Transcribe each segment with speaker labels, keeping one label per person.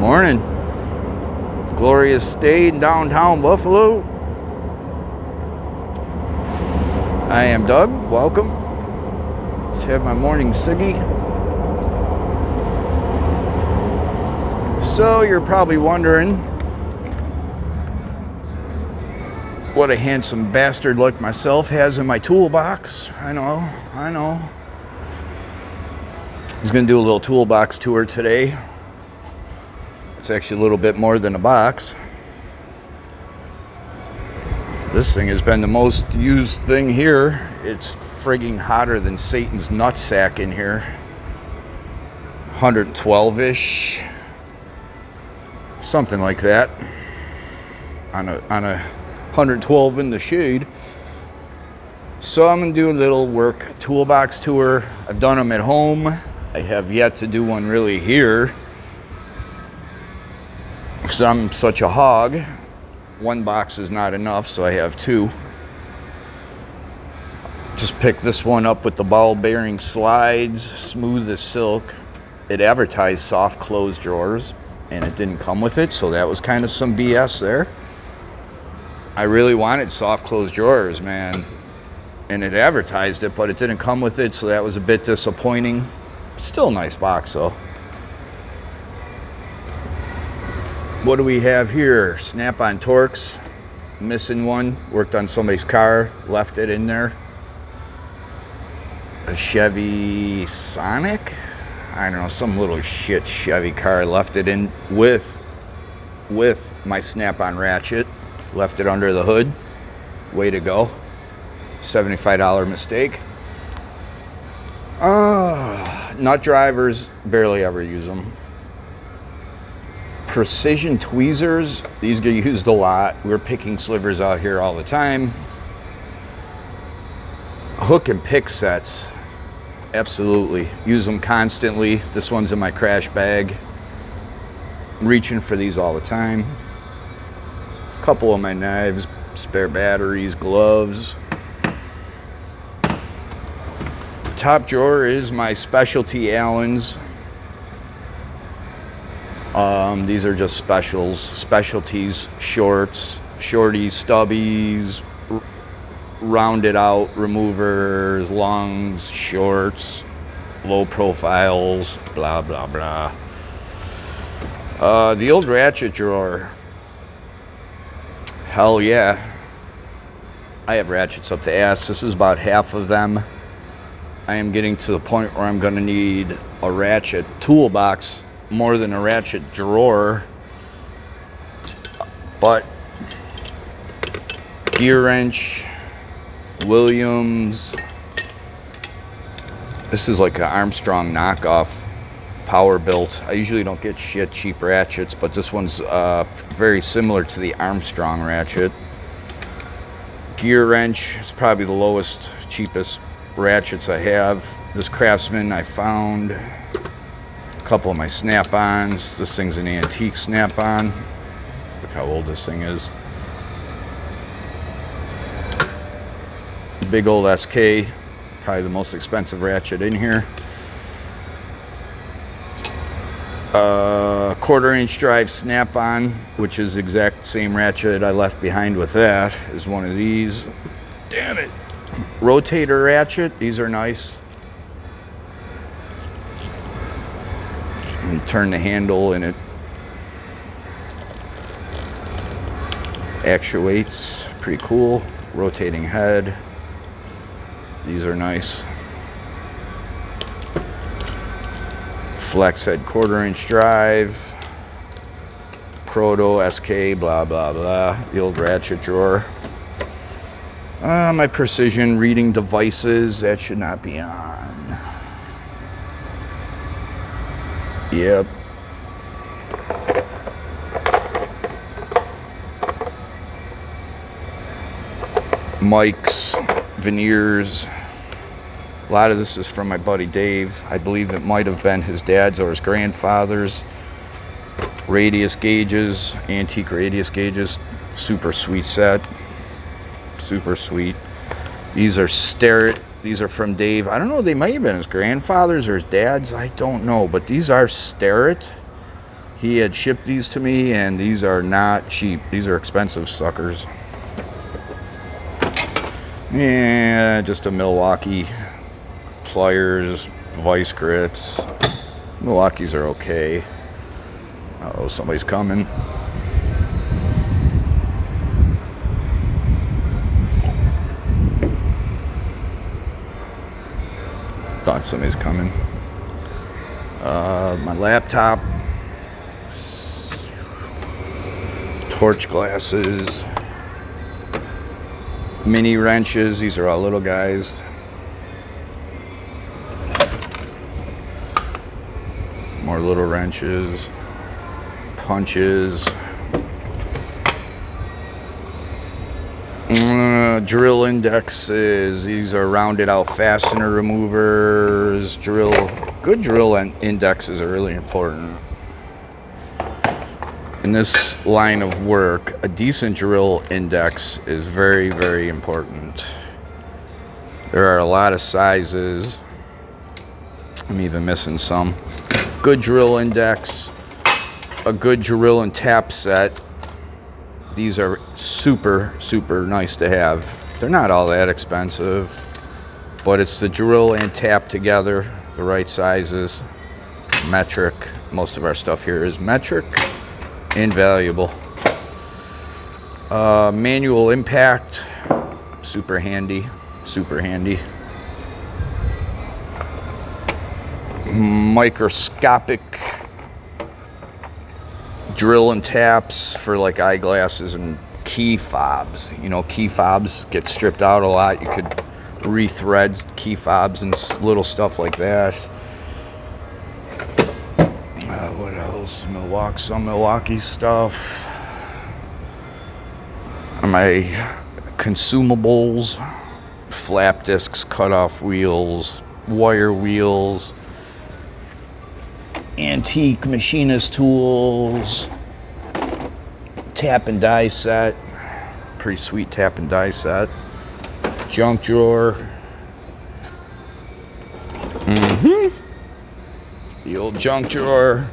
Speaker 1: Morning. Glorious day in downtown Buffalo. I am Doug. Welcome. Let's have my morning ciggy. So you're probably wondering what a handsome bastard like myself has in my toolbox. I know. He's going to do a little toolbox tour today. It's actually a little bit more than a box. This thing has been the most used thing here. It's frigging hotter than Satan's nutsack in here. 112-ish. Something like that. On a 112 in the shade. So I'm going to do a little work toolbox tour. I've done them at home. I have yet to do one really here, because I'm such a hog. One box is not enough, so I have two. Just picked this one up with the ball bearing slides, smooth as silk. It advertised soft close drawers, and it didn't come with it, so that was kind of some BS there. I really wanted soft close drawers, man, and it advertised it, but it didn't come with it, so that was a bit disappointing. Still a nice box, though. What do we have here? Snap-on Torx. Missing one. Worked on somebody's car. Left it in there. A Chevy Sonic? I don't know, some little shit Chevy car. Left it in with my snap-on ratchet. Left it under the hood. Way to go. $75 mistake. Nut drivers, barely ever use them. Precision tweezers, these get used a lot. We're picking slivers out here all the time. Hook and pick sets, absolutely. Use them constantly. This one's in my crash bag. I'm reaching for these all the time. A couple of my knives, spare batteries, gloves. Top drawer is my specialty Allens. These are just specialties, shorties, stubbies, rounded out removers, longs, shorts, low profiles, blah, blah, blah. The old ratchet drawer. Hell yeah. I have ratchets up the ass. This is about half of them. I am getting to the point where I'm going to need a ratchet toolbox more than a ratchet drawer. But gear wrench, Williams. This is like an Armstrong knockoff, power built. I usually don't get shit cheap ratchets, but this one's very similar to the Armstrong ratchet. Gear wrench is probably the lowest, cheapest ratchets I have. This Craftsman I found. A couple of my snap-ons. This thing's an antique snap-on. Look how old this thing is. Big old SK. Probably the most expensive ratchet in here. 1/4-inch drive snap-on, which is the exact same ratchet I left behind with that, is one of these. Damn it. Rotator ratchet. These are nice. And turn the handle and it actuates. Pretty cool. Rotating head. These are nice. Flex head 1/4-inch drive. Proto, SK, blah, blah, blah. The old ratchet drawer. My precision reading devices, that should not be on. Yep. Mics, veneers. A lot of this is from my buddy Dave. I believe it might have been his dad's or his grandfather's. Radius gauges, antique radius gauges. Super sweet set. Super sweet. These are These are from Dave. I don't know, they might have been his grandfather's or his dad's. I don't know, but these are Starrett He had shipped these to me, and these are not cheap. These are expensive suckers. Yeah, just a Milwaukee pliers, vice grips. Milwaukee's are okay. Uh-oh, somebody's coming. Thought somebody's coming. My laptop. Torch glasses. Mini wrenches. These are all little guys. More little wrenches. Punches. Drill indexes. These are rounded out fastener removers. Good drill indexes are really important. In this line of work, a decent drill index is very, very important. There are a lot of sizes. I'm even missing some. Good drill index, a good drill and tap set. These are super, super nice to have. They're not all that expensive, but it's the drill and tap together, the right sizes, metric. Most of our stuff here is metric, invaluable. Manual impact, super handy, super handy. Microscopic drill and taps for like eyeglasses and key fobs. You know, key fobs get stripped out a lot. You could rethread key fobs and little stuff like that. What else? Some Milwaukee stuff. My consumables, flap discs, cutoff wheels, wire wheels, antique machinist tools, tap and die set, pretty sweet tap and die set, junk drawer, the old junk drawer.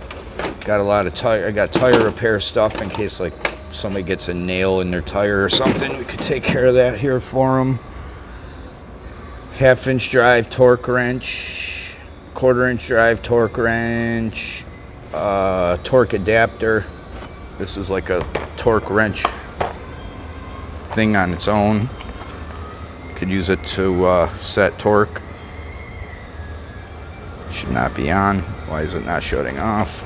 Speaker 1: Got a lot of I got tire repair stuff in case like somebody gets a nail in their tire or something. We could take care of that here for them. 1/2-inch drive torque wrench, 1/4-inch drive torque wrench, torque adapter. This is like a torque wrench thing on its own. Could use it to set torque. Should not be on. Why is it not shutting off?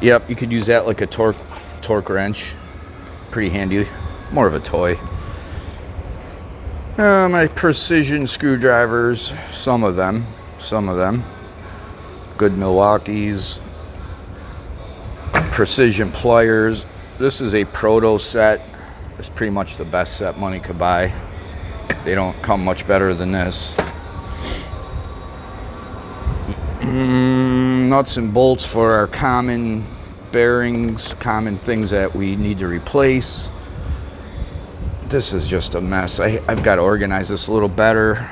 Speaker 1: Yep, you could use that like a torque wrench. Pretty handy. More of a toy. My precision screwdrivers, some of them. Good Milwaukee's. Precision pliers. This is a proto set. It's pretty much the best set money could buy. They don't come much better than this. Nuts and bolts for our common bearings, common things that we need to replace. This is just a mess. I've got to organize this a little better.